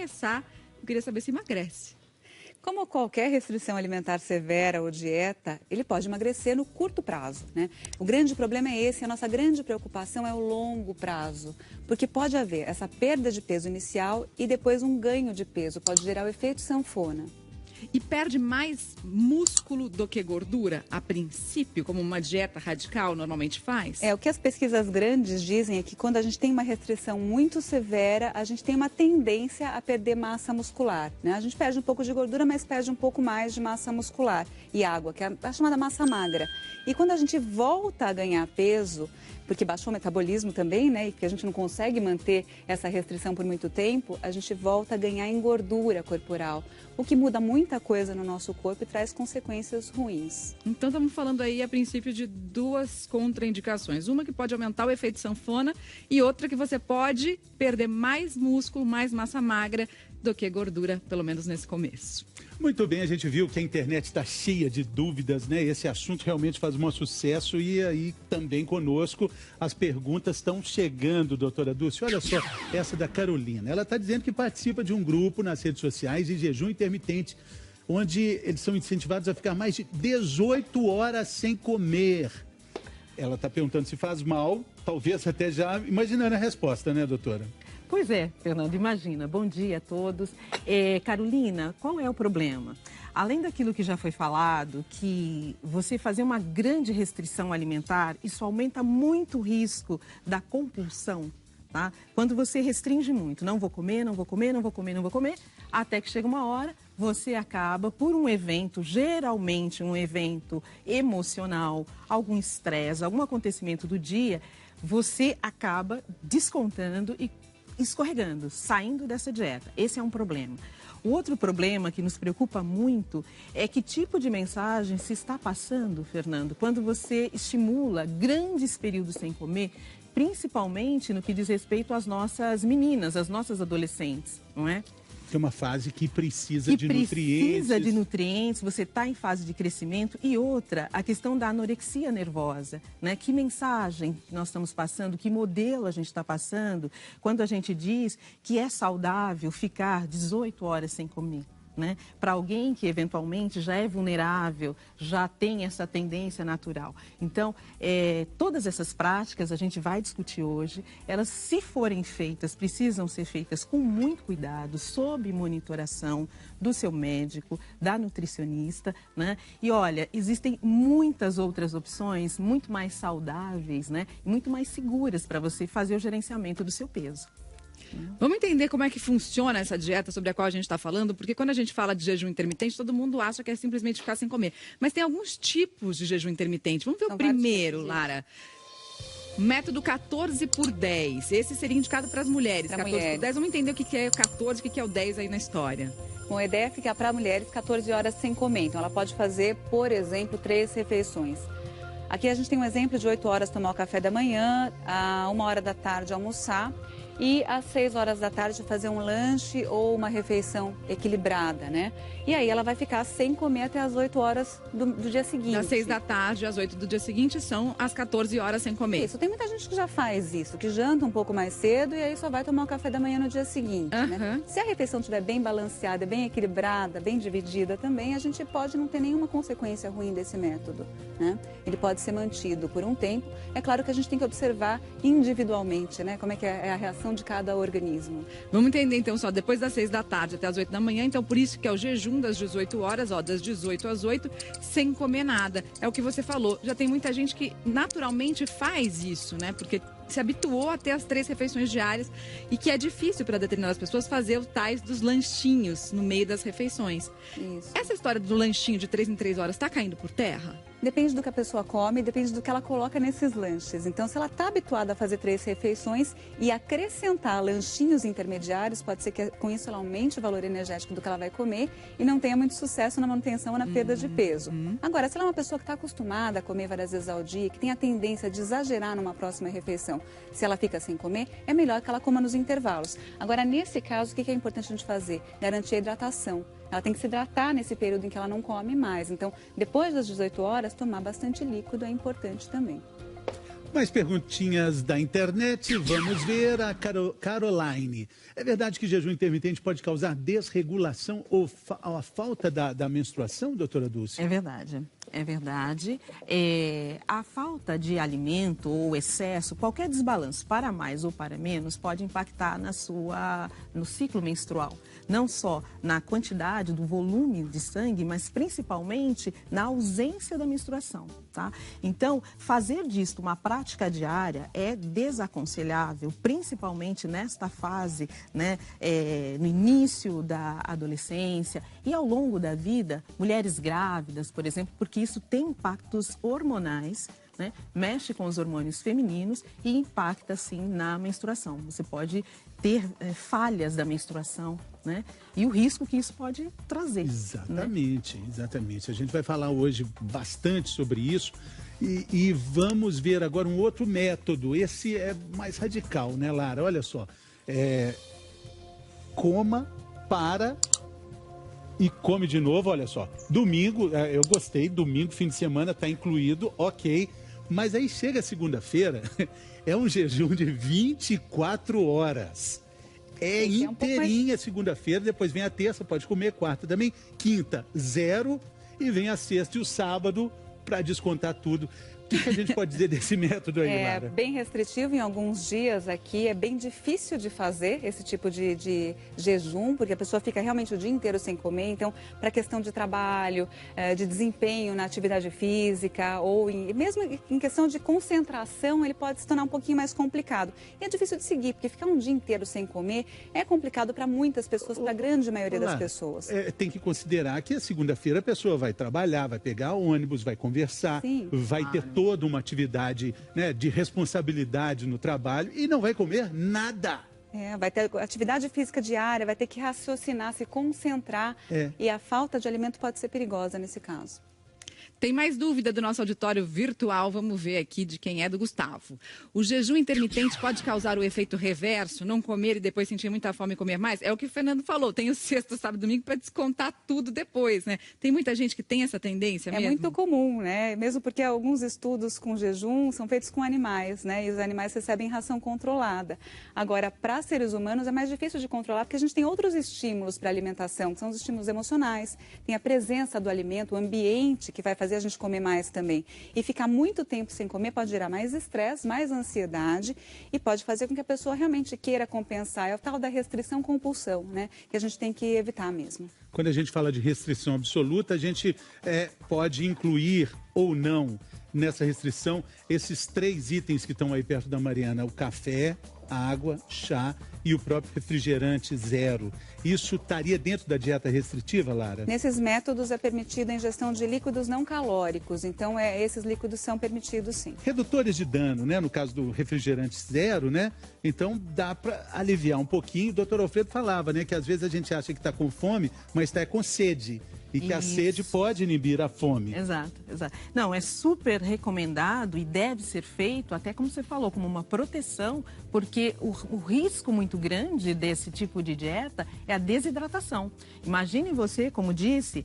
começar, eu queria saber se emagrece. Como qualquer restrição alimentar severa ou dieta, ele pode emagrecer no curto prazo, né? O grande problema é esse, a nossa grande preocupação é o longo prazo, porque pode haver essa perda de peso inicial e depois um ganho de peso, pode gerar o efeito sanfona. E perde mais músculo do que gordura, a princípio, como uma dieta radical normalmente faz? O que as pesquisas grandes dizem é que quando a gente tem uma restrição muito severa, a gente tem uma tendência a perder massa muscular, né? A gente perde um pouco de gordura, mas perde um pouco mais de massa muscular e água, que é a chamada massa magra. E quando a gente volta a ganhar peso, porque baixou o metabolismo também, né? E porque a gente não consegue manter essa restrição por muito tempo, a gente volta a ganhar em gordura corporal, o que muda muita coisa no nosso corpo e traz consequências ruins. Então estamos falando aí a princípio de duas contraindicações. Uma que pode aumentar o efeito sanfona e outra que você pode perder mais músculo, mais massa magra do que gordura, pelo menos nesse começo. Muito bem, a gente viu que a internet está cheia de dúvidas, né? Esse assunto realmente faz um sucesso e aí também conosco as perguntas estão chegando, doutora Dulce. Olha só, essa da Carolina. Ela está dizendo que participa de um grupo nas redes sociais de jejum intermitente, onde eles são incentivados a ficar mais de 18 horas sem comer. Ela está perguntando se faz mal, talvez até já imaginando a resposta, né, doutora? Pois é, Fernando, imagina. Bom dia a todos. Carolina, qual é o problema? Além daquilo que já foi falado, que você fazer uma grande restrição alimentar, isso aumenta muito o risco da compulsão, tá? Quando você restringe muito, não vou comer, não vou comer, não vou comer, não vou comer, até que chega uma hora, você acaba por um evento, geralmente um evento emocional, algum estresse, algum acontecimento do dia, você acaba descontando e escorregando, saindo dessa dieta. Esse é um problema. O outro problema que nos preocupa muito é que tipo de mensagem se está passando, Fernando, quando você estimula grandes períodos sem comer, principalmente no que diz respeito às nossas meninas, às nossas adolescentes, não é? É uma fase que precisa de nutrientes. Precisa de nutrientes, você está em fase de crescimento. E outra, a questão da anorexia nervosa, né? Que mensagem nós estamos passando, que modelo a gente está passando quando a gente diz que é saudável ficar 18 horas sem comer? Né? Para alguém que eventualmente já é vulnerável, já tem essa tendência natural. Então, todas essas práticas a gente vai discutir hoje. Elas, se forem feitas, precisam ser feitas com muito cuidado, sob monitoração do seu médico, da nutricionista, né? E olha, existem muitas outras opções muito mais saudáveis, né? Muito mais seguras para você fazer o gerenciamento do seu peso. Vamos entender como é que funciona essa dieta sobre a qual a gente está falando, porque quando a gente fala de jejum intermitente, todo mundo acha que é simplesmente ficar sem comer. Mas tem alguns tipos de jejum intermitente. Vamos ver o primeiro, Lara. Método 14 por 10. Esse seria indicado para as mulheres. 14 por 10. Vamos entender o que é o 14 e o que é o 10 aí na história. Bom, a ideia é ficar para mulheres 14 horas sem comer. Então, ela pode fazer, por exemplo, 3 refeições. Aqui a gente tem um exemplo de 8 horas tomar o café da manhã, a 1 hora da tarde almoçar e às 6 horas da tarde fazer um lanche ou uma refeição equilibrada, né? E aí ela vai ficar sem comer até as 8 horas do dia seguinte. Das 6 da tarde às 8 do dia seguinte são as 14 horas sem comer. Isso, tem muita gente que já faz isso, que janta um pouco mais cedo e aí só vai tomar o café da manhã no dia seguinte, né? Se a refeição estiver bem balanceada, bem equilibrada, bem dividida também, a gente pode não ter nenhuma consequência ruim desse método, né? Ele pode ser mantido por um tempo. É claro que a gente tem que observar individualmente, né? Como é que é a reação de cada organismo. Vamos entender então só, depois das 6 da tarde até as 8 da manhã, então por isso que é o jejum das 18 horas, ó, das 18 às 8, sem comer nada. É o que você falou. Já tem muita gente que naturalmente faz isso, né? Porque se habituou a ter as 3 refeições diárias e que é difícil para determinadas pessoas fazer os tais dos lanchinhos no meio das refeições. Isso. Essa história do lanchinho de 3 em 3 horas está caindo por terra? Depende do que a pessoa come, depende do que ela coloca nesses lanches. Então, se ela está habituada a fazer 3 refeições e acrescentar lanchinhos intermediários, pode ser que com isso ela aumente o valor energético do que ela vai comer e não tenha muito sucesso na manutenção ou na perda de peso. Agora, se ela é uma pessoa que está acostumada a comer várias vezes ao dia, que tem a tendência de exagerar numa próxima refeição, se ela fica sem comer, é melhor que ela coma nos intervalos. Agora, nesse caso, o que é importante a gente fazer? Garantir a hidratação. Ela tem que se hidratar nesse período em que ela não come mais. Então, depois das 18 horas, tomar bastante líquido é importante também. Mais perguntinhas da internet, vamos ver a Caroline. É verdade que jejum intermitente pode causar desregulação ou a falta da menstruação, doutora Dulce? É verdade, é verdade. A falta de alimento ou excesso, qualquer desbalanço para mais ou para menos, pode impactar no ciclo menstrual. Não só na quantidade, do volume de sangue, mas principalmente na ausência da menstruação, tá? Então, fazer disto uma prática diária é desaconselhável, principalmente nesta fase, né, no início da adolescência e ao longo da vida, mulheres grávidas, por exemplo, porque isso tem impactos hormonais, né? Mexe com os hormônios femininos e impacta, sim, na menstruação. Você pode ter falhas da menstruação, né? E o risco que isso pode trazer. Exatamente, né? Exatamente. A gente vai falar hoje bastante sobre isso e vamos ver agora um outro método. Esse é mais radical, né, Lara? Olha só, coma, para e come de novo, olha só. Domingo, eu gostei, domingo, fim de semana está incluído, ok. Mas aí chega segunda-feira, é um jejum de 24 horas. É inteirinha segunda-feira, depois vem a terça, pode comer, quarta também, quinta, 0, e vem a sexta e o sábado para descontar tudo. O que a gente pode dizer desse método aí, Lara? É bem restritivo em alguns dias aqui, é bem difícil de fazer esse tipo de jejum, porque a pessoa fica realmente o dia inteiro sem comer. Então, para questão de trabalho, de desempenho na atividade física, ou mesmo em questão de concentração, ele pode se tornar um pouquinho mais complicado. E é difícil de seguir, porque ficar um dia inteiro sem comer é complicado para muitas pessoas, para a grande maioria das pessoas. Tem que considerar que a segunda-feira a pessoa vai trabalhar, vai pegar ônibus, vai conversar, vai ter toda uma atividade, né, de responsabilidade no trabalho e não vai comer nada. Vai ter atividade física diária, vai ter que raciocinar, se concentrar e a falta de alimento pode ser perigosa nesse caso. Tem mais dúvida do nosso auditório virtual, vamos ver aqui de quem é, do Gustavo. O jejum intermitente pode causar o efeito reverso, não comer e depois sentir muita fome e comer mais? É o que o Fernando falou, tem o sexta, sábado e domingo para descontar tudo depois, né? Tem muita gente que tem essa tendência mesmo? É muito comum, né? Mesmo porque alguns estudos com jejum são feitos com animais, né? E os animais recebem ração controlada. Agora, para seres humanos é mais difícil de controlar porque a gente tem outros estímulos para a alimentação, que são os estímulos emocionais, tem a presença do alimento, o ambiente que vai fazer a gente comer mais também. E ficar muito tempo sem comer pode gerar mais estresse, mais ansiedade e pode fazer com que a pessoa realmente queira compensar. É o tal da restrição-compulsão, né? Que a gente tem que evitar mesmo. Quando a gente fala de restrição absoluta, a gente pode incluir ou não nessa restrição esses 3 itens que estão aí perto da Mariana: o café, água, chá e o próprio refrigerante 0. Isso estaria dentro da dieta restritiva, Lara? Nesses métodos é permitida a ingestão de líquidos não calóricos, então esses líquidos são permitidos sim. Redutores de dano, né? No caso do refrigerante 0, né? Então dá para aliviar um pouquinho. O doutor Alfredo falava, né? Que às vezes a gente acha que está com fome, mas está com sede. E que a sede pode inibir a fome. Exato, exato. Não, é super recomendado e deve ser feito, até como você falou, como uma proteção, porque o risco muito grande desse tipo de dieta é a desidratação. Imagine você, como disse,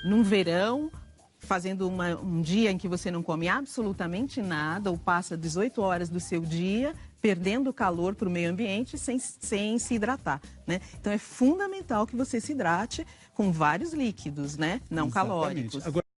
num verão, fazendo um dia em que você não come absolutamente nada ou passa 18 horas do seu dia perdendo calor para o meio ambiente sem se hidratar, né? Então é fundamental que você se hidrate com vários líquidos, né? Não calóricos. Agora...